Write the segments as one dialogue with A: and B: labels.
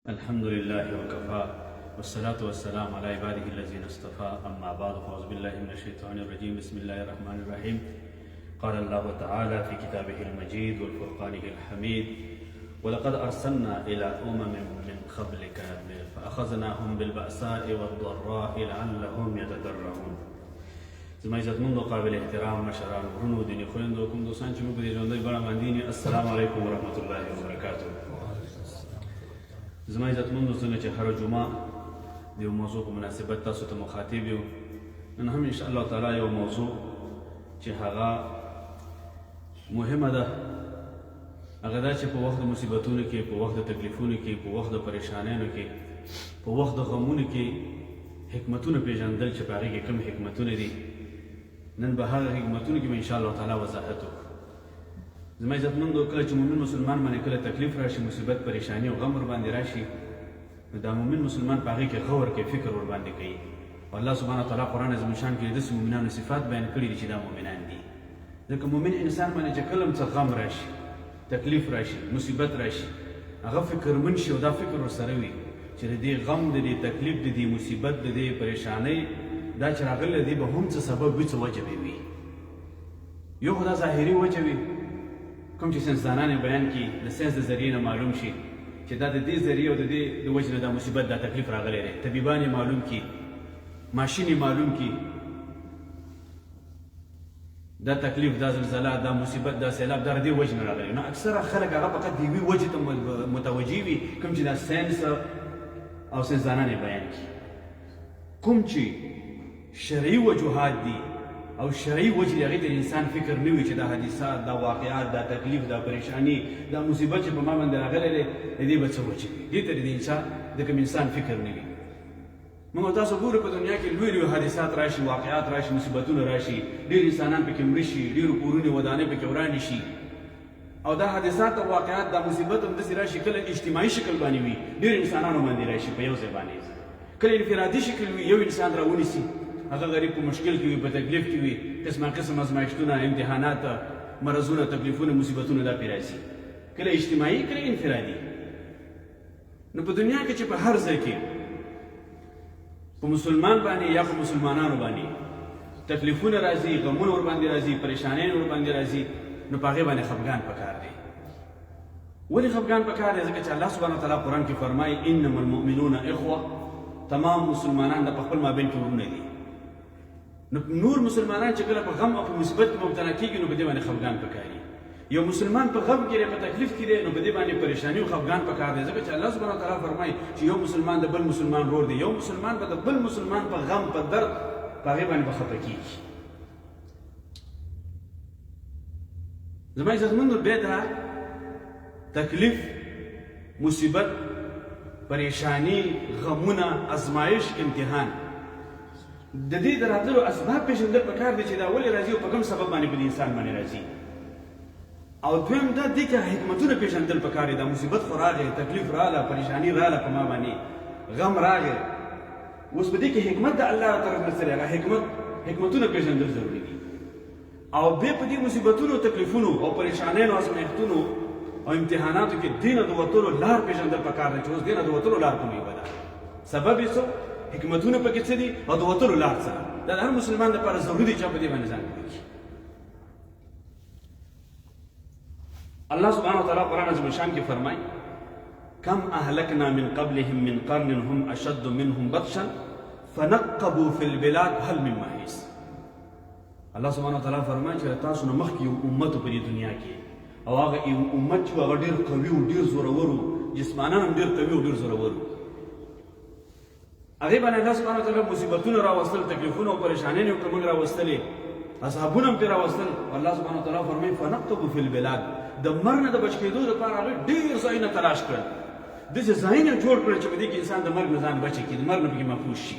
A: الحمد لله وكفى والصلاة والسلام على عباده الذين اصطفى أما بعد فأعوذ بالله من الشيطان الرجيم بسم الله الرحمن الرحيم قال الله تعالى في كتابه المجيد والفرقانه الحميد ولقد أرسلنا إلى من قبلك فأخذناهم بالبأساء والضراء لعلهم يتضرعون. زما عزتمندو قابل احترام مشران ورونو دینی خویندو کوم دوستان چې موږ په دې ژوندۍ بڼه باندې السلام علیکم ورحمة الله وبرکاته. زما عزتمندو څنګه چې هر جمعه د یو موضوع په مناسبت تاسو ته مخاطب یو، نن هم ان شاء الله تعالی یو موضوع چې هغه مهمه ده، هغه دا چې په وخت د مصیبتونو کې، په وخت د تکلیفونو کې، په وخت د پریشانیانو کې، په وخت د غمونو کې حکمتونه پیژندل چې په هغې کې کوم حکمتونه دي. نن به هغه حکمتونو کې به ان شاء الله تعالی وضاحت وکړو. زما عزتمندو کله چې مؤمن مسلمان باندې کله تکلیف راشي، مصیبت، پریشانی او غم ورباندې راشي، نو دا مؤمن مسلمان په هغې کې غور کوي، فکر ورباندې کوي. او الله سبحانه وتعالی قرآن عظیم الشان کې داسې مؤمنانو صفات بیان کړي دي چې دا مؤمنان دي. ځکه مؤمن انسان باندې چې کله هم څه غم راشي، تکلیف راشي، مصیبت راشي، هغه فکرمن شي او دا فکر ورسره وي چې د دې غم، د دې تکلیف، د دې مصیبت، د دې پریشانۍ دا چې راغلی دی به هم څه سبب وي، څه وجه به وي. یو خو دا ظاهري وجه وي کوم چې ساینسدانان یې بیان کړي، د ساینس د ذریعې نه معلوم شي چې دا د دې ذریعې او د دې د وجې نه دا مصیبت، دا تکلیف راغلی دی. طبیبان یې معلوم کړي، ماشین یې معلوم کړي، دا تکلیف، دا زلزله، دا مصیبت، دا سیلاب دا د دې وجې نه راغلی. نو اکثره خلک هغه فقط د یوې وجې ته متوجه وي کوم چې دا ساینس او ساینسدانان یې بیان کړي. کوم چې شرعي وجوهات دي او شرعي وجې د هغې ته انسان فکر نه وي چې دا حادثات، دا واقعات، دا تکلیف، دا پریشانی، دا مصیبت چې په ما باندې راغلی دی، د دې به څه وجې وي، دې ته د کوم انسان فکر نه وي. موږ تاسو ګورو په دنیا کې لوی لوی حادثات راشي، واقعات راشي، مصیبتونه راشي، ډېر انسانان پکې مړه شي، ډېرو کورونه ودانۍ پکې ورانې شي. او دا حادثات او واقعات، دا مصیبت هم داسې راشي کله اجتماعي شکل باندې وي، ډېر انسانانو باندې راشي په یو ځای باندې، کله انفرادي شکل وي، یو انسان راونیسي، هغه غریب په مشکل کې وي، په تکلیف کې وي، قسمه قسم ازمایښتونه، امتحانات، مرضونه، تکلیفونه، مصیبتونه دا پرې راځي، کله اجتماعي، کله انفرادي. نو په دنیا کې چې په هر ځای کې په مسلمان باندې یا په مسلمانانو باندې تکلیفونه راځي، غمونه ورباندې راځي، پریشانیان ورباندې راځي، نو په هغې باندې خفګان پکار دی. ولې خفګان پکار دی؟ ځکه چې الله سبحانه وتعالی قرآن کې فرمایي انما المؤمنون اخوه، تمام مسلمانان د په خپل مابین کې ورونه دي. نو نور مسلمانان چې کله په غم او په مصیبت کې مبتلا کېږي، نو په دې باندې خفګان پکار دی. یو مسلمان په غم کې دی، په تکلیف کې دی، نو په دې باندې پریشانی او خفګان پکار دی. ځکه چې الله سبحانه وتعالی فرمایي چې یو مسلمان د بل مسلمان ورور دی، یو مسلمان به د بل مسلمان په غم، په درد، په هغې باندې به خفه کېږي. زما عزتمندو بیا دا تکلیف، مصیبت، پریشانی، غمونه، ازمایش، امتحان، د دې د راتللو اسباب پېژندل پکار دي چې دا ولې راځي او په کوم سبب باندې په دې انسان باندې راځي. او دویم دا دې کې حکمتونه پېژندل پکار دي. دا مصیبت خو راغی، تکلیف راغله، پریشانی راغله په ما باندې، غم راغی، اوس په دې کې حکمت د الله طرف نه څه هغه حکمتونه پېژندل ضروري دي. او بیا په دې مصیبتونو، تکلیفونو او پریشانیانو، ازمایښتونو او امتحاناتو کې دې نه د وتلو لار پېژندل پکار دی چې اوس دې نه د وتلو لار کومې به ده، سبب یې څه، حکمتونه پکې څه دي، او د وتلو لار څه ده. دا د هر مسلمان لپاره ضروري دی چې په دې باندې ځان وکړي. الله سبحانه وتعالی قرآن عظیم الشان کې فرمایي کم اهلکنا من قبلهم من قرن هم اشد منهم بطشا فنقبوا في البلاد هل من محیص. الله سبحانه وتعالی فرمایي چې تاسو نه مخکې یو امت په دې دنیا کې، او هغه امت چې هغه ډېر قوي و، ډېر زورور و، جسماناً هم ډېر قوي و، ډېر زورور و، هغې باندې الله سبحانه وتعالی مصیبتونه راوستل، تکلیفونه او پریشانیانې ورته موږ راوستلې، اصحابونه هم پرې راوستل. الله سبحانه وتعالی فرمایي فنقبوا في البلاد، د مرګ نه د بچ کېدو لپاره هغوی ډېر ځایونه تلاش کړل، داسې ځایونه جوړ کړل چې په دې کې انسان د مرګ نه ځان بچ کړي، د مرګ نه پکې محفوظ شي.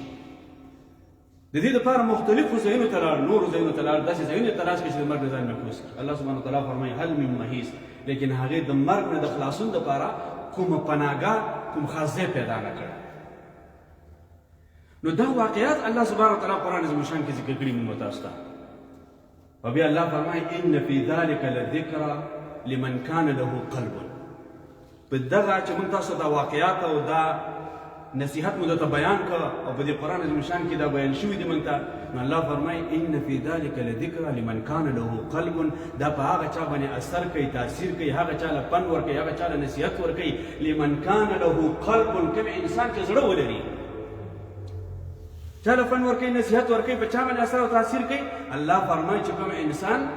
A: د دې لپاره مختلفو ځایونو ته لاړ، نورو ځایونو ته لاړ، داسې ځایونه تلاش کړي چې د مرګ نه ځان محفوظ کړي. الله سبحانه وتعالی فرمایي هل من محیص، لیکن هغې د مرګ نه د خلاصون لپاره کومه پناهګاه، کوم خاص ځای پیدا نه کړ. نو دا واقعات الله سبحانه وتعالی قرآن عظیم الشان کې ذکر کړي موږ تاسو ته. او بیا الله فرمایي ان فی ذلک لذکرى لمن کان له قلب. په دغه چې موږ تاسو دا واقعات او دا نصیحت مو درته بیان کړه او په دې قرآن عظیم شان کې دا بیان شوي دي موږ ته، نو الله فرمایي ان فی ذلک لذکرى لمن کان له قلب، دا په هغه چا باندې اثر کوي، تاثیر کوي، هغه چا له پند ورکوي، هغه چا له نصیحت ورکوي. لمن کان له قلب، کوم انسان چې زړه ولري، چا له پند ورکوي، نصیحت ورکوي، په چا باندې اثر او تاثیر کوي. الله فرمایي چې کوم انسان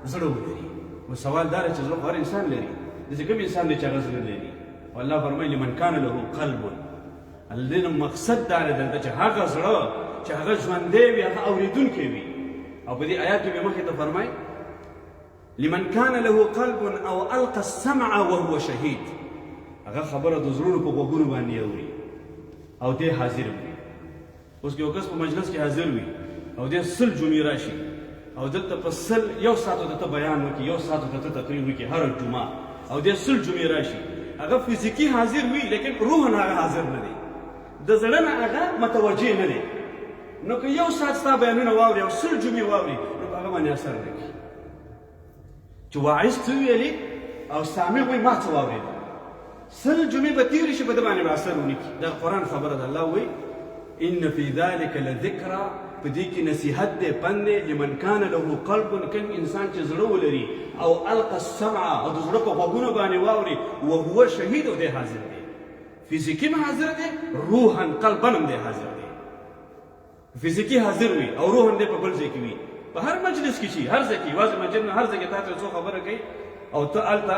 A: زړه ولري. و سوال دا دی چې زړه هر انسان لري، داسې کوم انسان دی چې هغه زړه لري؟ والله فرمایي لمن کان له قلب. الدین مقصد دا دی دلته چې هغه زړه چې هغه ژوندی وي، هغه اورېدونکی وي. او په دې آیات کې به مخکې ته فرمایي لمن کان له قلب او القى السمع وهو شهید، هغه خبره د زړونو په غوږونو باندې اوري او دې حاضر وي. اوس که یو کس په مجلس کې حاضر وي او دې 100 جمعې راشي او دلته په 100 یو ساعت ورته بیان وکړي، یو ساعت ورته تقریر وکړي هره جمعه، او دې 100 جمعې راشي، هغه فزیکي حاضر وي لیکن روحاً هغه حاضر نه دی، د زړه نه هغه متوجه نه دی. نو که یو ساعت ستا بیانونه واوري او 100 جمعې واوري، نو په هغه باندې اثر نه کوي. چې واعظ څه ویلي او سامع وایي ما څه واورېدل، 100 جمعې به تېرې شي، په ده باندې به اثر ونه کړي. دا قرآن خبره ده. الله وایي ان فی ذلک لذکرى، په دې کې نصیحت دی، پند دی. لمن کان له قلب، کوم انسان چې زړه ولري، او القى السمع، او د زړه په غوږونو باندې واوري، وهو شهید، او دی حاضر دی. فزیکي هم حاضر دی، روحاً قلباً هم دی حاضر دی. فزیکي حاضر وي او روحاً دی په بل ځای کې وي، په هر مجلس کې شي، هر ځای کې، یوازې مسجد نه، هر ځای کې تا ته څو خبره کوي او ته هلته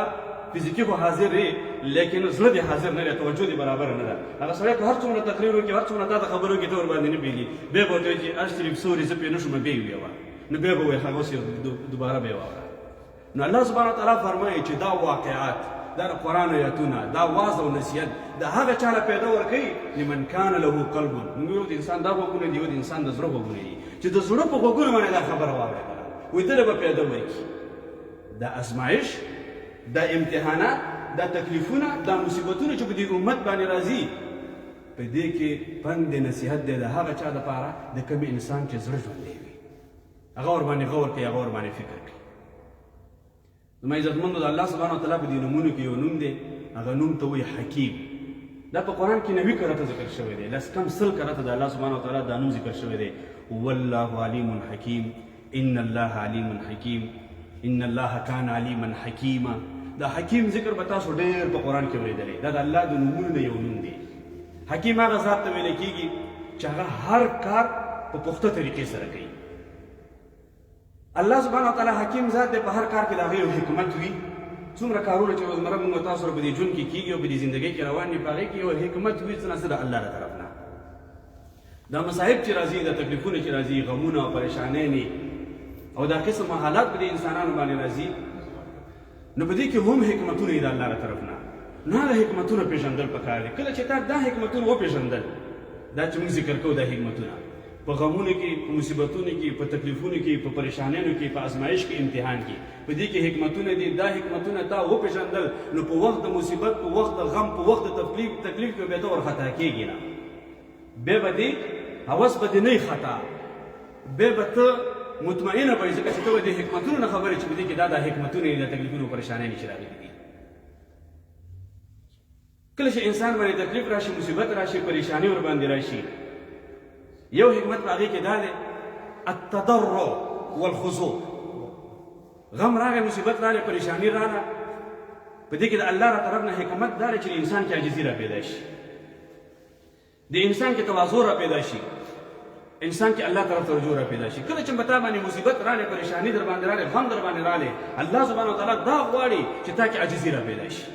A: فزیکي خو حاضر یې لیکن زړه دې حاضر نه دی، توجه دې برابر نه ده. هغه سړی که هر څومره تقریر وکړي، هر څومره تا ته خبره وکړي، ته ورباندې نه پوهېږي، بیا به ورته وایي چې اشرف سوري زه پرې نه شوم، بیا یې ویوه، نو بیا به وایي هغه اوس دوباره بیا واوره. نو الله سبحانه وتعالی فرمایي چې دا واقعات، دا قرآن آیاتونه، دا واعظ او نصیحت د هغه چا له پیدا ورکوي لمن کان له قلب. موږ یو د انسان دا غوږونه دي، یو د انسان د زړه غوږونه دي، چې د زړه په غوږونو باندې دا خبره واورېدله، وایي دله به پیدا ورکړي. دا ازمایش، دا امتحانات، دا تکلیفونه، دا مصیبتونه چې په دې امت باندې راځي، په دې کې پند نصیحت دی د هغه چا دپاره د کوم انسان چې زړه ژوندی وي، هغه ورباندې غور کوي، هغه ورباندې فکر کوي. زما عزتمندو، د الله سبحانه وتعالی په دې نومونو کې یو نوم دی، هغه نوم ته وایي حکیم. دا په قرآن کې 90 کرته ذکر شوی دی، لس کم 100 کرته د الله سبحانه وتعالی دا نوم ذکر شوی دی. والله علیم حکیم، ان الله علیم حکیم، ان الله کان علیما حکیما. دا حکیم ذکر به تاسو ډېر په قرآن کې اورېدلی. دا د الله د نومونو نه یو نوم دی. حکیم هغه ذات ته ویل کېږي چې هغه هر کار په پخته طریقې سره کوي. الله سبحانه وتعالی حکیم ذات دی، په هر کار کې د هغه یو حکمت وي. څومره کارونه چې روزمره موږ تاسو سره په دې ژوند کې کېږي او په دې زندګۍ کې روان دي، په هغې کې یو حکمت وي، څه نه څه د الله له طرف نه. دا مصائب چې راځي، دا تکلیفونه چې راځي، غمونه او پریشانۍ او دا قسم حالات په دې انسانانو باندې راځي، نو په دې کې هم حکمتونه دي د الله له طرف نه. نو هغه حکمتونه پېژندل پکار دي. کله چې تا دا حکمتونه وپېژندل، دا چې موږ ذکر کوو دا حکمتونه، په غمونو کې، په مصیبتونو کې، په تکلیفونو کې، په پریشانیانو کې، په ازمایش کې، امتحان کې، په دې کې حکمتونه دي. دا حکمتونه تا وپېژندل، نو په وخت د مصیبت، په وخت د غم، په وخت د تکلیف کې بیا ته ورخطا کېږي نه، بیا به دې هوس به دې نه خطا، بیا به ته مطمئنه به یې، ځکه چې ته به دې حکمتونو نه خبرې چې په دې کې دا حکمتونه دي، د تکلیفونو پریشانیانې چې راغلي دي. کله چې انسان باندې تکلیف راشي، مصیبت راشي، پریشاني ورباندې راشي، یو حکمت په هغې کې دا دی التضرع والخضوع. غم راغی، مصیبت راغی، پریشاني راغله، په دې کې د الله را طرف نه حکمت دا دی چې انسان کې عاجزي را پیدا شي، د انسان کې تواضع را پیدا شي، انسان کې الله طرف ته رجوع را پیدا شي. کله چې په تا باندې مصیبت راغلی، پریشاني در باندې راغلی، غم در باندې راغلی، الله سبحانه وتعالی دا غواړي چې تا کې عاجزي را پیدا شي.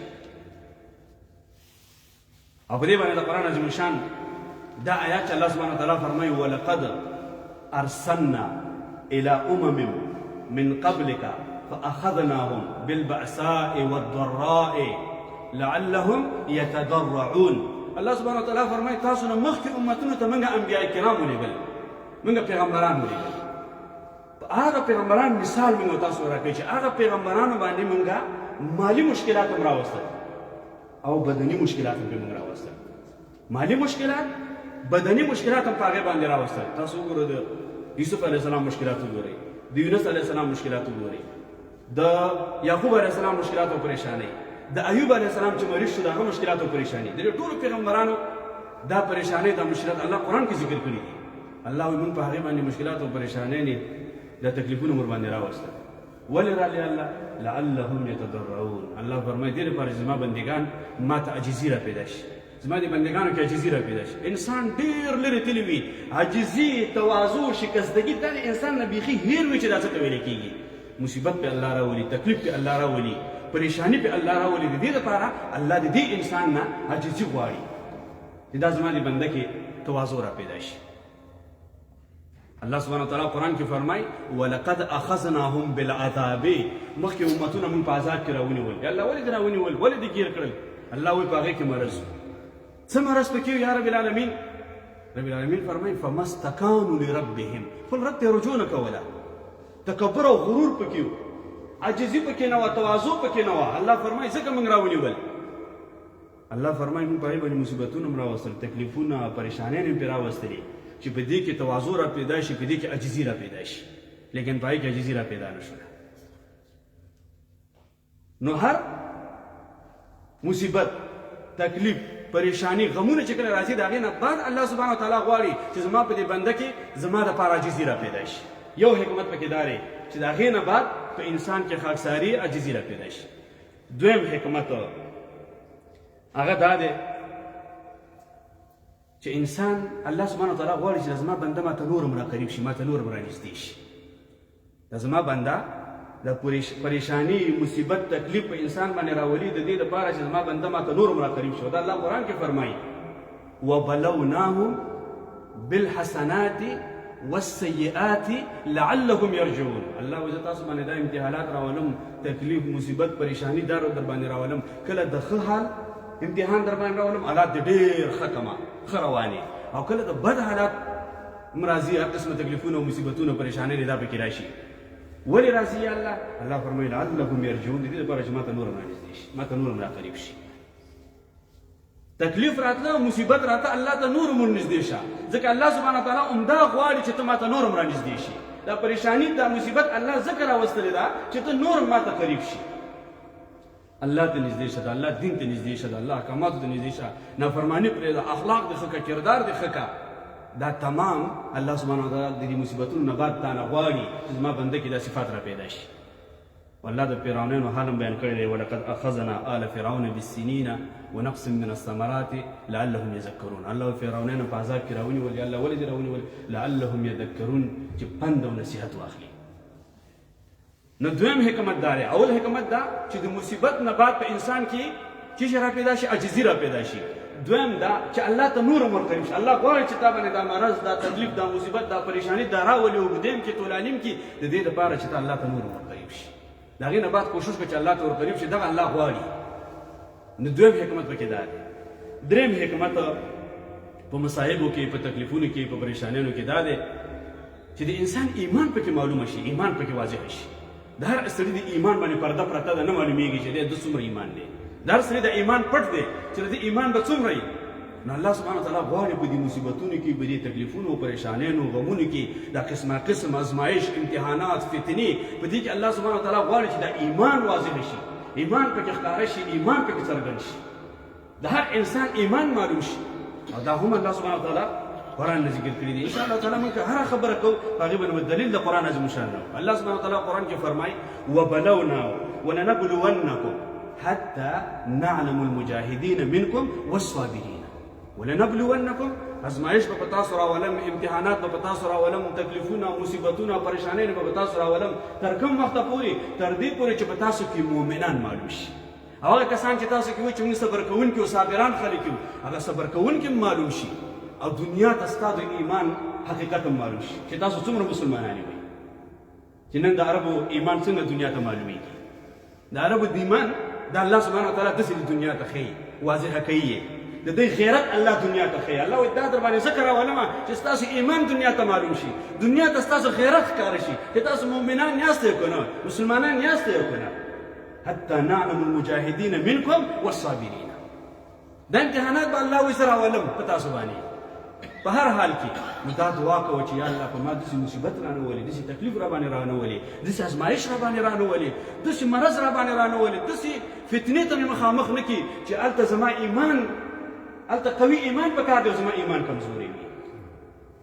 A: او په دې باندې د قرآن عظیم الشان دا آیات چې الله سبحانه وتعالی فرمایي ولقد ارسلنا الى امم من قبلك فاخذناهم بالبأساء والضراء لعلهم يتضرعون. الله سبحانه وتعالی فرمایي تاسو نه مخکې امتونو ته موږ انبیاء کرام ولېږل، موږ پیغمبران ولېږل. هغه پیغمبران مثال موږ تاسو راکوي چې هغه پیغمبرانو باندې موږ مالی مشکلات هم راوستل او بدني مشکلات هم موږ راوستل. مالی مشکلات، بدني مشکلات هم په هغې باندې راوستل. تاسو وګورئ د یوسف علیه السلام مشکلات وګورئ، د یونس علیه السلام مشکلات وګورئ، د یعقوب علیه السلام مشکلات او پریشانۍ، د ایوب علیه السلام چې مریض شو د هغه مشکلات او پریشانی د ټولو پیغمبرانو دا پریشانی دا مشکلات الله قرآن کې ذکر کړي دي. الله وایي موږ په هغې باندې مشکلات او پریشانی نه دا تکلیفونه ور باندې راوستل. ولې راغلی الله؟ لعلهم یتضرعون. الله فرمایي دې لپاره چې زما بندګان ما ته عاجزي را پیدا شي، زما د بندګانو کې عاجزي را پیدا شي. انسان ډېر لرې تللی وي، عاجزي، تواضع، شکستګي دا د انسان نه بیخي هېر وي چې دا څه ته ویل کېږي. مصیبت په الله راولي، تکلیف په الله راولي، پریشانی په الله راولي. د دې لپاره الله د دې انسان نه عاجزي غواړي چې دا زما د بنده کې تواضع را پیدا شي. الله سبحانه وتعالی قرآن کې فرمایي ولقد اخذناهم بالعذاب، مخکې امتونه مونږ په عذاب کې راونیول. یا الله ولې دې راونیول؟ ولې دې ګیر کړل؟ الله وایي په هغې کې مرض. څه مرض پکې یا رب العالمین؟ رب العالمین فرمایي فما استکانوا لربهم، خپل رب ته رجوع نه کوله. تکبر او غرور پکې و، عاجزي پکې نه وه، تواضع پکې نه وه. الله فرمایي ځکه موږ راونیول. الله فرمایي موږ په هغې باندې مصیبتونه هم راوستل، تکلیفونه، پریشانیان هم پرې راوستلې چې په دې کې تواضع را پیدا شي، په دې کې عاجزي را پیدا شي. لیکن په هغې کې عاجزي را پیدا نه شوله. نو هر مصیبت، تکلیف، پریشانی، غمونه چې کله راځي د هغې نه بعد الله سبحانه وتعالی غواړي چې زما په دې بنده کې زما دپاره عاجزي را پیدا شي. یو حکمت پکې دا دی چې د هغې نه بعد په انسان کې خاکساري، عاجزي را پیدا شي. دویم حکمت هغه دا دی چې انسان الله سبحانه وتعالی غواړي چې زما بنده ما ته نور هم راقریب شي، ما ته نور هم رانږدې شي. د زما بنده د پریشانی، مصیبت، تکلیف په انسان باندې راولي د دې لپاره چې زما بنده ما ته نور هم راقریب شي. دا الله قرآن کې فرمایي وبلوناهم بالحسنات والسیئات لعلهم یرجعون. الله وایي زه تاسو باندې دا امتحانات راولم، تکلیف، مصیبت، پریشانی دا در باندې راولم. کله د ښه حال امتحان در باندې راولم، حالات دې ډېر ښه کما، ښه روانې. او کله د بد حالات هم راځي، هر قسمه تکلیفونه او مصیبتونه، پریشانۍ دا پکې راشي. ولې راځي یا الله؟ الله فرمایي لعلهم یرجعون، د دې لپاره چې ما ته نور هم رانږدې شي، ما ته نور هم راقریب شي. تکلیف راتله، مصیبت راتله، الله ته نور هم ورنږدې شه. ځکه الله سبحانه وتعالی همدا غواړي چې ته ما ته نور هم رانږدې شي. دا پریشاني، دا مصیبت الله ځکه راوستلې ده چې ته نور هم ما ته قریب شي. الله ته نږدې شه، د الله دین ته نږدې شه، د الله احکاماتو ته نږدې شه، نافرماني پرېږده، اخلاق دې ښه کړه، کردار دې ښه کړه. دا تمام الله سبحانه وتعالی د دې مصیبتونو نه بعد تا نه غواړي چې زما بنده کې دا صفات را پیدا شي. والله د فرعونانو حال هم بیان کړی دی ولقد اخذنا آل فرعون بالسنین ونقص من الثمرات لعلهم یذکرون. الله فرعونانو په عذاب کې راونیول. یا الله ولې دې راونیول؟ لعلهم یذکرون، چې پند او نصیحت واخلي. نو دویم حکمت دا دی. اول حکمت دا چې د مصیبت نه بعد په انسان کې څه را پیدا شي؟ عاجزي را پیدا شي. دویم دا چې الله ته نور هم ورقریب شي. الله غواړي چې تا باندې دا مرض، دا تکلیف، دا مصیبت، دا پریشاني دا راولي اوږدیم کې، طولانیم کې، د دې لپاره چې ته الله ته نور هم ورقریب شي. د هغې نه بعد کوشش وکړه چې الله ته ورقریب شي. دغه الله غواړي. نو دویم حکمت پکې دا دی. دریم حکمت په مصایبو کې، په تکلیفونو کې، په پریشانیانو کې دا دی چې د انسان ایمان پکې معلومه شي، ایمان پکې واضح شي. د هر سړي د ایمان باندې پرده پرته ده، نه معلومیږي چې د څومره ایمان دی. د هر سړي د ایمان پټ دی چې د ایمان به څومره وي. نو الله سبحانه وتعالی غواړي په دې مصیبتونو کې، په دې تکلیفونو، پریشانیانو، غمونو کې، دا قسمه قسم ازمایش، امتحانات، فتنې، په دې کې الله سبحانه وتعالی غواړي چې دا ایمان واضح شي، ایمان پکې ښکاره شي، ایمان پکې څرګند شي، د هر انسان ایمان معلوم شي. او دا هم الله سبحانه وتعالی قرآن نه ذکر کړي دي. ان شاء الله تعالی موږ هر خبره کوو هغې باندې دلیل د قرآن عظیم شان دی. الله سبحانه وتعالی قرآن کې فرمایي وبلونا ولنبلونکم حتى نعلم المجاهدين منكم والصابرين. ولنبلونکم، ازمایش به په تاسو راولم، امتحانات به په تاسو راولم، تکلیفونه، مصیبتونه، پریشانۍ به په تاسو راولم، تر کوم وخته پورې؟ تر دې پورې چې په تاسو کې مؤمنان معلوم شي. هغه کسان چې تاسو کې وایي چې موږ صبر کوونکي او صابران خلک یو، هغه صبر کوونکي معلوم شي، او دنیا ته ستا د ایمان حقیقت هم معلوم شي چې تاسو څومره مسلمانان یئ. چې نن د عربو ایمان څنګه دنیا ته معلومیږي. د عربو د ایمان د الله سبحانه وتعالی داسې دنیا ته ښیي، واضحه کوي یې. د دوی غیرت الله دنیا ته ښیي. الله وایي دا در باندې ذکر راولمه چې ستاسو ایمان دنیا ته معلوم شي، دنیا ته ستاسو غیرت ښکاره شي چې تاسو مؤمنان یاستئ که نه، مسلمانان یاستئ که نه. حتی نعلم المجاهدین منکم والصابرین. دا امتحانات به الله وایي زه راولم په تاسو باندې، په په هر حال کې نو دا دعا کوه چې یا الله په ما داسې مصیبت رانولې، داسې تکلیف را باندې رانولې، داسې ازمایش را باندې رانولې، داسې مرض را باندې رانولې، داسې فتنې ته مې مخامخ نه کړي چې هلته زما ایمان، هلته قوي ایمان پکار دی او زما ایمان کمزوري وي.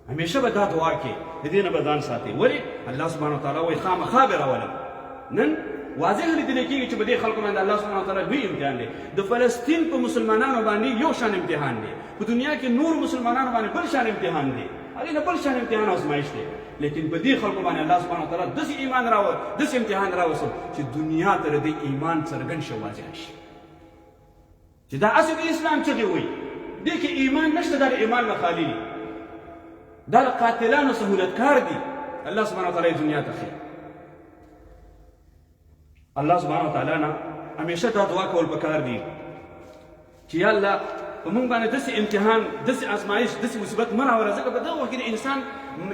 A: همیشه به دا دعا کې د دې نه به ځان ساتئ. ولې الله سبحانه وتعالی وایي خامخا به راولم. نن واضح لیدل کېږي چې په دې خلکو باندې الله سبحانه وتعالی لوی امتحان دی. د فلسطین په مسلمانانو باندې یو شان امتحان دی، په دنیا کې نور مسلمانانو باندې بل شان امتحان دی، هغې نه بل شان امتحان او ازمایش دی. لیکن په دې خلکو باندې الله سبحانه وتعالی داسې ایمان راوړ، داسې امتحان راوستل چې دنیا ته د دې ایمان څرګند شي، واضح شي چې دا اصل اسلام څه دی. وایي دې کې ایمان نشته، دا د ایمان نه خالي دی، دا د قاتلانو سهولتکار دي. الله سبحانه وتعالی دنیا ته ښیي. الله سبحانه وتعالی نه همیشه دا دعا کول پکار دي چې یا الله په موږ باندې داسې امتحان، داسې ازمایش، داسې مصیبت مه راوړه، ځکه په دغه وخت کې د انسان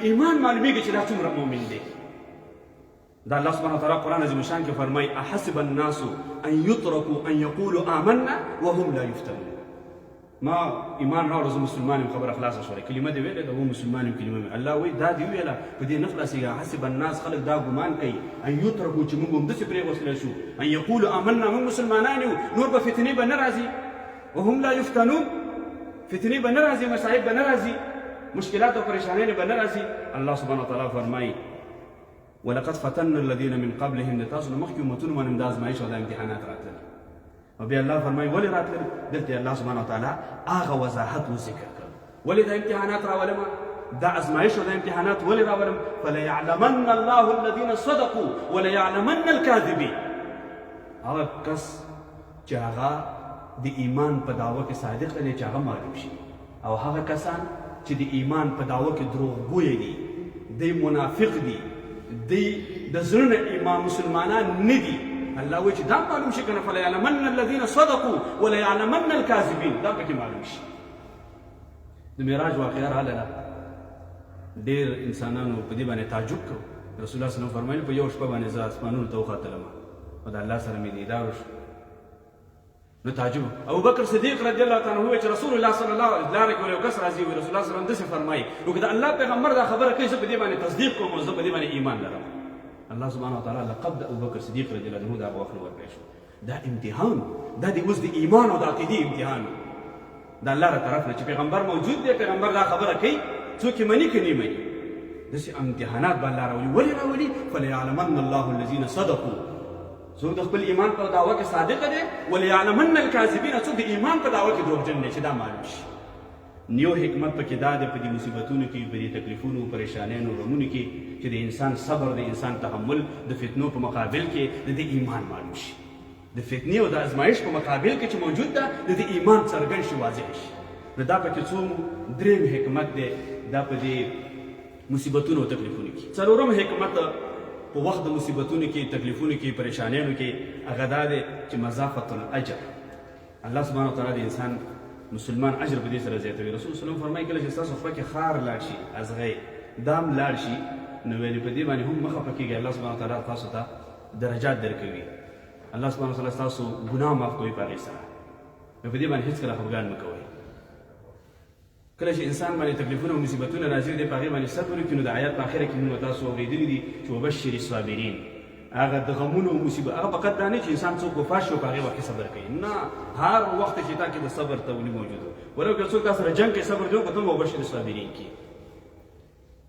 A: ایمان معلومیږي چې دا څومره مؤمن دی. دا الله سبحانه وتعالی قرآن عظیم الشان کې فرمایي احسب الناس ان یترکوا ان یقولوا آمنا وهم لا یفتنون. ما ایمان راوړه، زه مسلمان یم، خبره خلاصه شوه، کلمه دې ویلې ده، و مسلمان یم کلمه مې. الله وایي دا دې وویله، په دې نه خلاصېږي. حسب الناس، خلک دا ګمان کوي ان یترکوا چې موږ هم داسې پرېغوستلی شو، ان یقولوا آمنا، موږ مسلمانان یو، نور به فتنې به نه راځي، وهم لا یفتنون، فتنې به نه راځي، مصائب به نه راځي، مشکلات او پریشانیانې به نه راځي. الله سبحانه وتعالی فرمایي ولقد فتنا الذين من قبلهم، د تاسو نه مخکې امتونو باندې دا ازمایش او دا امتحانات راتلل. او بیا الله فرمایي ولې راتلل؟ دلته الله سبحانه وتعالی هغه وضاحت و ذکر کړ. ولې دا امتحانات راولم، دا ازمایش او دا امتحانات ولې راولم؟ فلیعلمن الله الذین صدقوا وليعلمن الكاذبین. هغه کس چې هغه د ایمان په دعوه کې صادق دی چې هغه معلوم شي، او هغه کسان چې د ایمان په دعوه کې دروغګوی دي، دی منافق دي، دی د زړه نه ایمان مسلمانان نه دي، الله وایي چې دا معلوم شي کنه فلیعلمن الذین صدقوا وليعلمن الكاذبین، دا پکې معلوم شي. د معراج واقعه راغله، ډېر انسانانو په دې باندې تعجب کړو. رسول الله صلی الله علیه وسلم فرمایي په یو شپه باندې زه اسمانونو ته وختلم او د الله سره مې دیدار وشو. نو تعجب. ابو بکر صدیق رضی الله تعالی عنہ چې رسول الله صلی الله علیه وسلم لاره کې یو کس راځي، رسول الله صلی الله علیه وسلم داسې فرمایي نو که د الله پیغمبر دا خبره کوي زه په دې باندې تصدیق کوم او زه په دې باندې ایمان لرم. الله سبحانه وتعالی لقب د ابو بکر صدیق رضی الله عنه دا وخت ورکړی شو. دا امتحان، دا د اوس د ایمان او د عقیدې امتحان د الله تر طرف نه چې پیغمبر موجود دی، پیغمبر دا خبره کوي، څوک یې مني که نه مني. داسې امتحانات به الله راولي. ولې راولي؟ فلیعلمن الله الذین صدقوا، څوک د خپل ایمان په دعوه کې صادق دی، وليعلمن الكاذبین، څوک د ایمان په دعوه کې دروغجن دی، چې دا معلوم شي. نیو حکمت پکې دا دی په دې مصیبتونو کې، په دې تکلیفونو، پریشانیانو، غمونو کې چې د انسان صبر، د انسان تحمل، د فتنو په مقابل کې د دې ایمان معلوم شي. د فتنې او د ازمایش په مقابل کې چې موجود ده د دې ایمان څرګند شي، واضح شي. نو دا پکې دریم حکمت دی، دا په دې مصیبتونو او تکلیفونو کې. څلورم حکمت په وخت د مصیبتونو کې، تکلیفونو کې، پریشانیانو کې هغه دا دی چې مضافة الاجر. الله سبحانه وتعالی د انسان مسلمان اجر په دې سره زیاتوي. رسول صلی الله علیه وسلم فرمایي کله چې ستاسو خوا کې خار لاړ شي، ازغی دام لاړ شي، نو ویلې په دې باندې هم مه خفه کېږئ، الله سبحانه وتعالی تاسو ته درجات درکوي. الله سبحانه وتعالی ستاسو ګناه معاف کوي په هغې سره. نو په دې باندې هېڅکله خفګان مه کوئ. کله چې انسان باندې تکلیفونه او مصیبتونه راځي دی په هغې باندې صبر وکړي، نو د آیات په اخره کې موږ تاسو اورېدلي دي چې وبشر الصابرین. هغه د غمونو او مصیبت هغه فقط دا نه چې انسان څوک وفات شي او په هغې وخت کې صبر کوي، نه، هر وخت چې تا کې د صبر تولی موجود و. ولو که څوک تا سره جنګ کوي صبر دې وکړه، ته هم وبشر الصابرین کړي.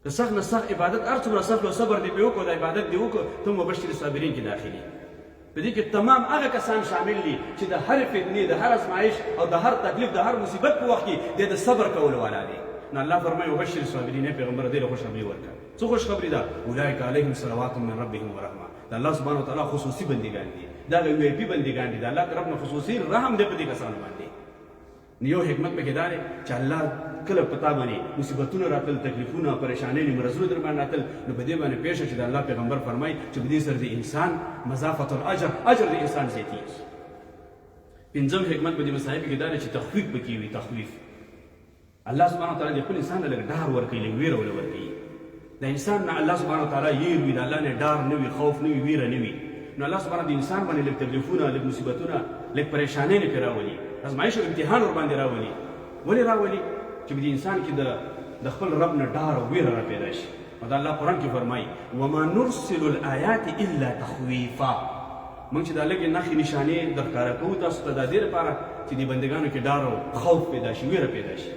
A: که سخت نه سخت عبادت هر څومره سخت او صبر دې پرې وکړو، د عبادت دې وکړو، ته هم وبشر الصابرین کې داخلي. په دې کې تمام هغه کسان شامل دي چې د هر فتنې، د هر ازمایش او د هر تکلیف، د هر مصیبت په وخت کې د صبر کولو والا دي. نو الله فرمایي وبشر الصابرین، پیغمبر دې له خوشخبري ورکړه. څه خوشخبري ده؟ اولئک علیهم صلوات من ربهم ورحمه. د الله سبحانه وتعالی خصوصي بندګان دي، دا د وی آی پي بندګان دي، د الله طرف نه خصوصي رحم دی په دې کسانو باندې. یو حکمت پکې دا دی چې الله کله په تا باندې مصیبتونه راتل، تکلیفونه، پریشانیانې، مرضونه در باندې راتل، نو په دې باندې پېښه چې د الله پیغمبر فرمایي چې په دې سره د انسان مضافة الاجر، اجر د انسان زیاتېږي. پنځم حکمت په دې مصائب کې دا دی چې تخفیف پکې وي. تخفیف الله سبحانه وتعالی د خپل انسان له ډار ورکوي، له ویره ول ورکوي. د انسان نه الله سبحانه وتعالی ير وي، د الله نه ډار نه وي، خوف نه وي، ویره نه وي. نو الله سبحانه د انسان باندې لږ تکلیفونه، لږ مصیبتونه، لږ پریشانیانې پرې راولي، ازمایش او امتحان ور باندې راولي. ولې راولي؟ چې په دې انسان کې د د خپل رب نه ډار او ویره را پیدا شي. او د الله قرآن کې فرمایي وما نرسل الآیات الا تخویفا، موږ چې دا لږې نښې نشانې درښکاره کوو تاسو ته د دې لپاره چې د بندګانو کې ډار او خوف پیدا شي، ویره پیدا شي.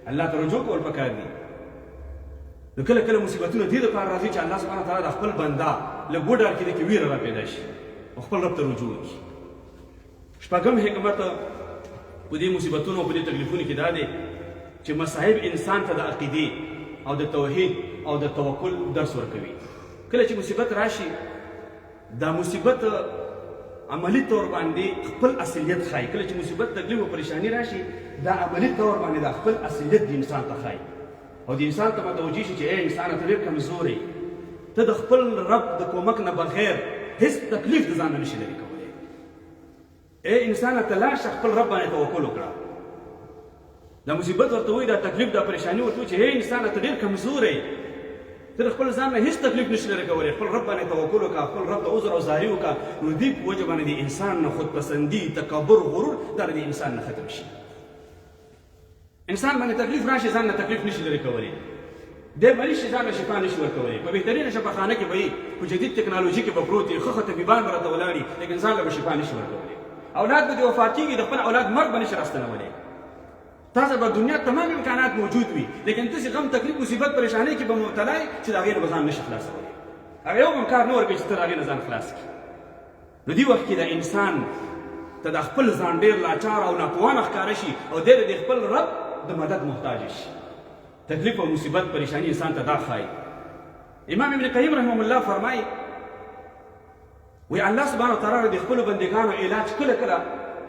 A: الله ته رجوع کول پکار دي. نو کله کله مصیبتونه دې دپاره راځي چې الله سبحانه وتعالی د خپل بنده لږ وډار کړي کې ویره را پیدا شي او خپل رب ته رجوع وکړي. شپږم حکمت په دې مصیبتونو او په دې تکلیفونو کې دا دی چې مصائب انسان ته د عقیدې او د توحید او د توکل درس ورکوي. کله چې مصیبت راشي دا مصیبت عملی طور باندې خپل اصلیت ښایي. کله چې مصیبت تکلیف او پریشانی راشي دا عملی طور باندې د خپل اصلیت د انسان ته ښایي او د انسان ته متوجه شي چې ای انسانه ته ډېر کمزوری، ته د خپل رب د کومک نه بغیر هیڅ تکلیف د ځان نه نشي لرې کولی. ای انسانه ته لاړ شه خپل رب باندې توکل وکړه. دا مصیبت ورته وایي، دا تکلیف دا پریشانی ورته وایي چې ای انسانه ته ډېر کمزوری، ته د خپل ځان نه هیڅ تکلیف نشي لرې کولی، خپل رب باندې توکل وکړه، خپل رب ته عذر او زاري وکړه. نو دې په وجه باندې د انسان نه خودپسندي، تکبر، غرور دا د انسان نه ختم شي. انسان باندې تکلیف راشي ځان نه تکلیف نشي لرې کولی، دی مریض شي ځان له شفا نشي ورکولی. په بهترینه شفاخانه کې به وي، په جدید ټکنالوژي کې به پروت وي، ښه ښه طبیبان به راته ولاړ وي، لیکن ځان له به شفا نشي ورکولی. اولاد به دې وفات کېږي، د خپل اولاد مرګ به نشي راستنولی. تاسو به دنیا تمام امکانات موجود وي، لیکن تاسې غم تکلیف مصیبت پریشانی کې به مبتلا یې چې د هغې نه به ځان نشي خلاصولی. هغه یو هم کار نه ورکوي چې ته د هغې نه ځان خلاص کړي. نو دې وخت کې د انسان ته د خپل ځان ډېر لاچار او ناتوانه ښکاره شي او دی د خپل رب د مدد محتاج شي. تکلیف او مصیبت پریشانی انسان ته دا ښایي. امام ابن قیم رحمه الله فرمایي وی الله سبحانه وتعالی د خپلو بندګانو علاج کله کله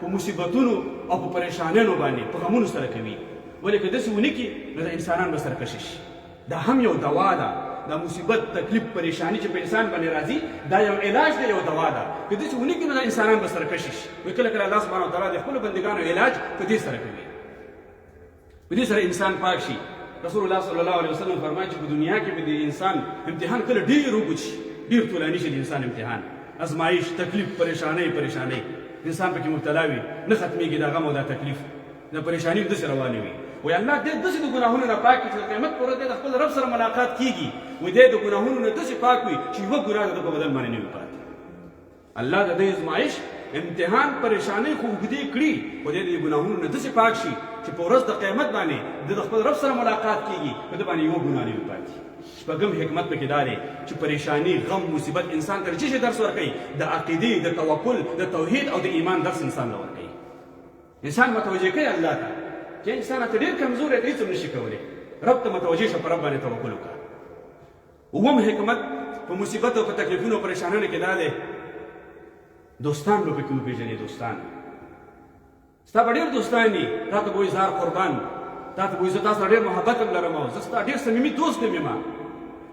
A: په مصیبتونو او په پریشانیانو باندې په غمونو سره کوي، ولې که داسې ونه کړي نو د انسانان به سرکشي شي. دا هم یو دوا ده. دا مصیبت تکلیف پریشانی چې په انسان باندې راځي دا یو علاج دی، یو دوا ده. که داسې ونه کړي نو د انسانان به سرکشي شي. وی کله کله الله سبحانه وتعالی د خپلو بندګانو علاج په دې سره کوي، په دې سره انسان پاک شي. رسول الله صلی الله علیه وسلم فرمایي چې په دنیا کې به د انسان امتحان کله ډېر اوږد شي، ډېر طولاني شي د انسان امتحان، ازمایش، تکلیف، پریشانی انسان پکې مبتلا وي، نه ختمېږي دا غم او دا تکلیف، دا پریشانی هم داسې روانې وي. وایي الله دې داسې د ګناهونو نه پاک کړي چې د قیامت په ورځ د خپل رب سره ملاقات کېږي. وایي دې د ګناهونو نه داسې پاک وي چې یوه ګناه د ده په بدن باندې نه وي پاتې. الله د دې ازمایش، امتحان، پریشانی خو اوږدې کړي، خو دې د ګناهونو نه داسې پاک شي چې په ورځ د قیامت باندې د خپل رب سره ملاقات کېږي، په ده باندې یوه ګناه نه وي پاتې. شپږم حکمت پکې دا دی چې پریشانی، غم، مصیبت انسان ته څه شي درس ورکوي؟ د عقیدې، د توکل، د توحید او د ایمان درس انسان له ورکوي. انسان متوجه کوي الله ته چې انسان ته ډېر کمزوری دی، هېڅ هم نشي کولی. رب ته متوجه شه، په رب باندې توکل وکړه. اووم حکمت په مصیبت او په تکلیفونو او پریشانیو کې دا دی دوستان به پکې وپېژنې. دوستان ستا به ډېر دوستان دي، تا ته به وایي زار قربان، تا ته به وایي زه تا سره ډېر محبت هم لرم او زه ستا ډېر صمیمي دوست یم.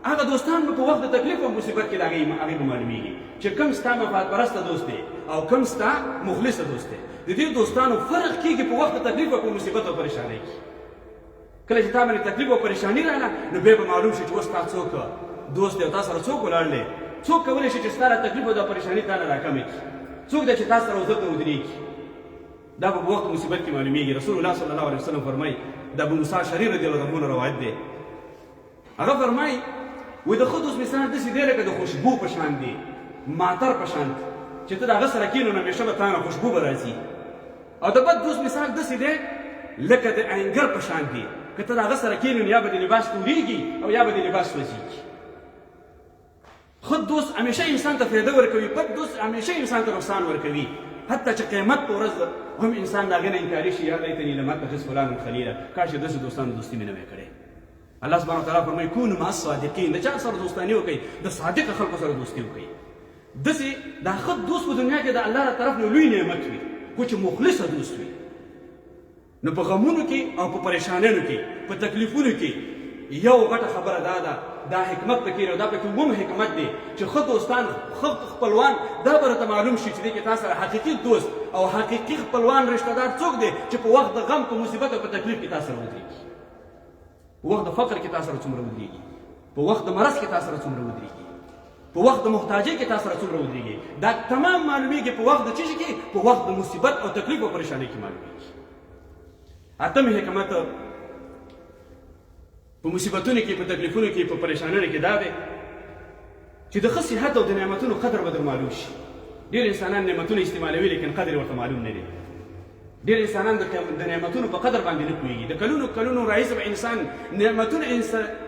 A: هغه دوستان به په وخت د تکلیف او مصیبت کې د هغې به معلومېږي چې کوم ستا مفاد پرسته دوست دی او کوم ستا مخلصه دوست دی. د دې دوستانو فرق کېږي په وخت د تکلیف او په مصیبت او پریشانۍ کې. کله چې تا باندې تکلیف او پریشاني راغله نو بیا به معلوم شي چې اوس تا څوک دوست دی او تا سره څوک ولاړ دی، څوک کولی شي چې ستا د تکلیف او د پریشاني تا نه راکمې کړي، څوک دی چې تا سره عزت نه ودرېږي. دا به په وخت مصیبت کې معلومېږي. رسول الله صلی الله علیه وسلم فرمایي، د ابو موسی اشعري رضی الله عنه روایت دی، هغه فرمایي وایي د ښه دوست مثال داسې دی لکه د خوشبو په شان دی، معطر په شان چې ته د هغه سره کښېنو نو همیشه به تا نه خوشبو به راځي. او د بد دوست مثال داسې دی لکه د انګر په شان دی، که ته د هغه سره کښېنو یا به د لباس تورېږي او یا به د لباس سوځېږي. ښه دوست همیشه انسان ته فایده ورکوي، بد دوست همیشه انسان ته نقصان ورکوي. حتی چې قیامت په ورځ هم انسان د هغې نه انکاري شي، یا لیتني لم اتخذ فلانا خلیلا، کاش چې داسې دوستانو دوستي مې نه وی کړې. الله سبحانه وتعالی فرمایي کونوا مع الصادقین، د چا سره دوستاني وکړئ؟ د صادقه خلکو سره دوستي وکړئ. داسې دا ښه دوست په دنیا کې د الله له طرف نه لوی نعمت وي، خو چې مخلصه دوست وي. نو په غمونو کې او په پریشانیانو کې، په تکلیفونو کې یو غټه خبره دا ده، دا حکمت پکې دی، دا پکې اووم حکمت دی چې ښه دوستان، ښه خپلوان دا به راته معلوم شي چې دې کې تا سره حقیقي دوست او حقیقي خپلوان رشته دار څوک دی چې په وخت د غم، په مصیبت او په تکلیف کې تا سره ودرېږي، په وخت د فقر کې تا سره څومره ودرېږي، په وخت د مرض کې تا سره څومره ودرېږي، په وخت د محتاجۍ کې تا سره څومره ودرېږي. دا تمام معلومېږي په وخت د څه شي کې؟ په وخت د مصیبت او تکلیف او پریشانۍ کې معلومېږي. اتم حکمت په مصیبتونو کې، په تکلیفونو کې، په پریشانیو کې دا دی چې د ښه صحت او د نعمتونو قدر به در معلوم شي. ډېر انسانان نعمتونه استعمالوي لیکن قدر ورته معلوم نه دی. ډېر انسانان د نعمتونو په قدر باندې نه پوهېږي. د کلونو کلونو راهیسې به انسان نعمتونه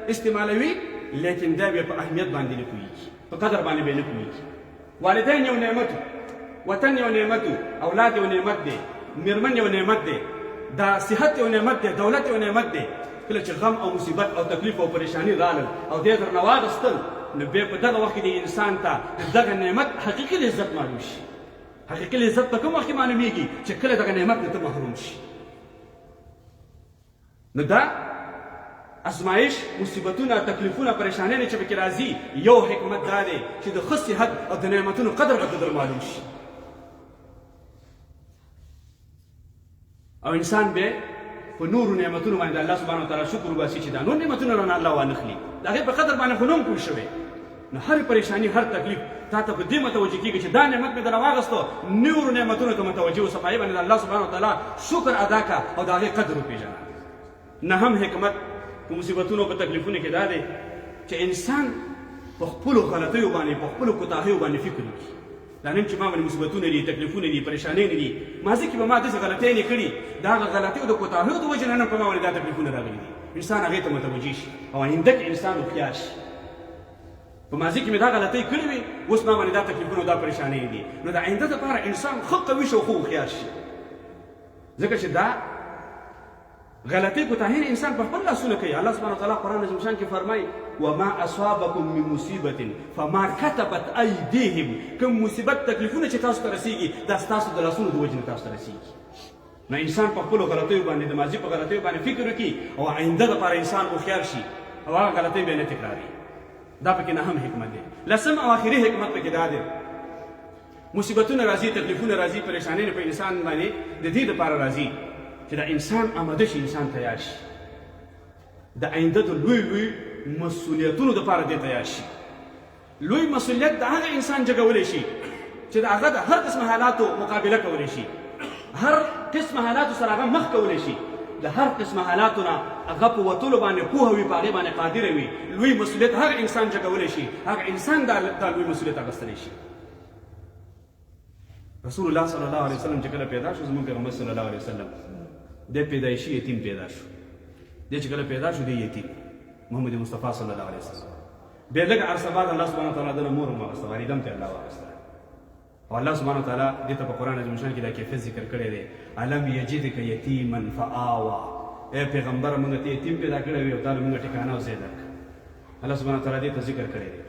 A: استعمالوي لیکن دا بیا په اهمیت باندې نه پوهېږي، په قدر باندې به نه پوهېږي. والدین یو نعمت، وطن یو نعمت، اولاد یو نعمت دی، میرمن یو نعمت دی، دا صحت یو نعمت دی، دولت یو نعمت دی. کله چې غم او مصیبت او تکلیف او پریشانی رالل او دې درنه واغستل، نو بیا په دغه وخت کې د انسان ته دغه نعمت حقیقي لذت معلوم شي. حقیقي لذت په کوم وخت کې معلومیږي چې کله دغه نعمت نه ته محروم شي. نو دا ازمایش، مصیبتونه، تکلیفونه، پریشانیانې چې پکې راځي، یو حکمت دا دی چې د ښه صحت او د نعمتونو قدر به در معلوم شي. او انسان به په نورو نعمتونو باندې الله سبحانه وتعالی شکر وباسي چې دا نور نعمتونه رانه الله وانخلي، د هغې په قدر باندې خو نه هم پوه شوی. نو هر پریشانی، هر تکلیف تا ته په دې متوجه کېږي چې دا نعمت مې درنه واغستو، نورو نعمتونو ته متوجه اوسه، په هغې باندې د الله سبحانه وتعالی شکر ادا کړه او د هغې قدر وپېژنه. نهم حکمت په مصیبتونو په تکلیفونو کې دا دی چې انسان په خپلو غلطیو باندې، په خپلو کوتاهیو باندې فکر وکړي. دا نن چې ما باندې مصیبتونه دي، تکلیفونه دي، پریشانیانې دي، ماضي کې به ما داسې غلطیانې کړي، د هغه غلطیو د کوتاهیو د وجې نه نن په ما باندې دا تکلیفونه راغلي دي. انسان هغې ته متوجه شي او آینده کې انسان هوښیار شي. په ماضي کې مې دا غلطۍ کړې وي، اوس ما باندې دا تکلیفونه او دا پریشانۍ دي. نو د آینده دپاره انسان ښه قوي شي او ښه هوښیار شي، ځکه چې دا غلطۍ کوتاهیانې انسان په خپل لاسونه کوي. الله سبحانه وتعالی قرآن عظیم شان کې فرمایي وما اصابکم من مصیبت فما کتبت ایدیهم. کوم مصیبت، تکلیفونه چې تاسو ته رسیږي، دا ستاسو د لاسونو د وجې نه تاسو ته رسیږي. نو انسان په خپلو غلطیو باندې، د ماضي په غلطیو باندې فکر وکړي او آینده دپاره انسان هوښیار شي او هغه غلطۍ بیا نه تکراري. دا پکې نهم حکمت دی. لسم او آخري حکمت پکې دا دی مصیبتونه راځي، تکلیفونه راځي، پریشانیانې په انسان باندې د دې دپاره راځي چې دا انسان آماده شي، انسان تیار شي، د آینده د لوی لوی مسؤلیتونو دپاره دې تیار شي. لوی مسؤلیت د هغه انسان جګولی شي چې د هغه د هر قسم حالاتو مقابله کولی شي، هر قسم حالاتو سره هغه مخ کولی شي، د هر قسم حالاتو نه هغه په وتلو باندې پوهه وي، په هغې باندې قادره وي. لوی مسؤلیت هغه انسان جګولی شي، هغه انسان دا لوی مسؤلیت اخیستلی شي. رسول الله صلی الله علیه وسلم چې کله پیدا شو، زموږ پیغمبر صلی الله علیه وسلم د پیدایشي یتیم پیدا شو. دی چې کله پیدا شو، دی یتیم محمد مصطفی صلی الله علیه وسلم. بیا لږ عرصه بعد الله سبحانه وتعالی دنه مور هم واغسته، والدم ته الله واغسته. او الله سبحانه وتعالی دې ته په قرآن عظیم شان کې دا کیفیت ذکر کړی دی الم یجدک یتیما فآوا. ای پیغمبره موږ ته یتیم پیدا کړی وي او تا له موږ ټکانه او ځای درکړ. الله سبحانه وتعالی دې ته ذکر کړی دی.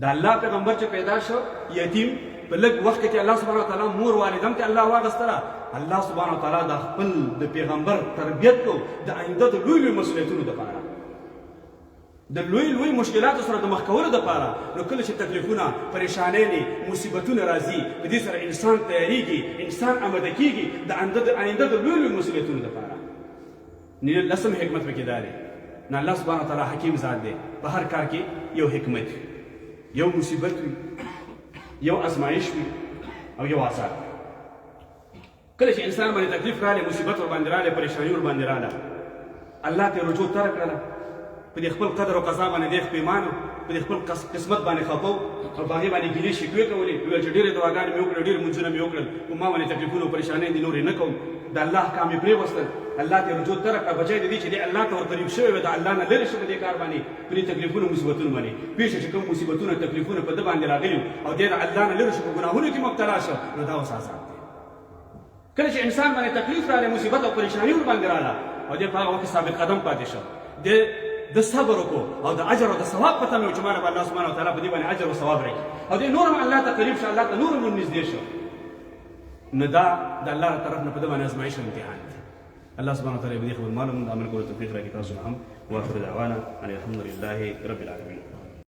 A: د الله پیغمبر چې پیدا شو یتیم، په لږ وخت کې الله سبحانه وتعالی مور والدم ته الله واغستله. الله سبحانه وتعالی د خپل د پیغمبر تربیت کو د آینده د لوی لوی مسؤلیتونو دپاره، د لوی لوی مشکلاتو سره د مخ کولو دپاره. نو کله چې تکلیفونه، پریشانیانې، مصیبتونه راځي، په دې سره انسان تیاریږي، انسان آماده کېږي د آینده د لوی لوی مسؤلیتونو دپاره. لسم حکمت پکې دا دی. نو الله سبحانه وتعالی حکیم ذات دی، په هر کار کې یو حکمت وي، یو مصیبت وي، یو ازمایش وي او یو آزاد. کله چې انسان باندې تکلیف راغلی، مصیبت ورباندې راغلی، پریشاني ورباندې راغله، الله ته رجوع ترک کړله، په دې خپل قدر او قضا باندې دی پښیمان و، په دې خپل قسمت باندې خفه و او په هغې باندې ګیلې شکوې کولې، ویل چې ډېرې دعاګانې مې وکړې، ډېر لمونځونه مې وکړل، خو ما باندې تکلیفونه او پریشانۍ دي نورې نه کوم. د الله احکام یې پرېوستل، الله ته رجوع ترک کړه، بجای د دې چې دی الله ته ورقریب شوی وي، د الله نه لرې شو په دې کار باندې، په دې تکلیفونو مصیبتونو باندې. پوه شه چې کوم مصیبتونه، تکلیفونه په ده باندې راغلي او دی د الله نه لرې شو، په ګناهونو کې مبتلا شو، نو دا اوس آزاد دی. کله چې انسان باندې تکلیف راغلی، مصیبت او پریشاني ورباندې راغله او دی په هغه وخت ثابت قدم پاتې شو، د صبر وکړو او د اجر او د ثواب په تمه چې مانه به الله سبحانه وتعالی په دې باندې اجر او ثواب راکړي او دې نور هم الله ته قریب شو، الله ته نور هم نږدې شو. نو دا د الله طرف نه په دې باندې ازمایش او امتحان دی. الله سبحانه وتعالی به دې خبر معلوم عمل کولو توفیق راکړي تاسو هم. واخر دعوانا ان الحمد لله رب العالمین.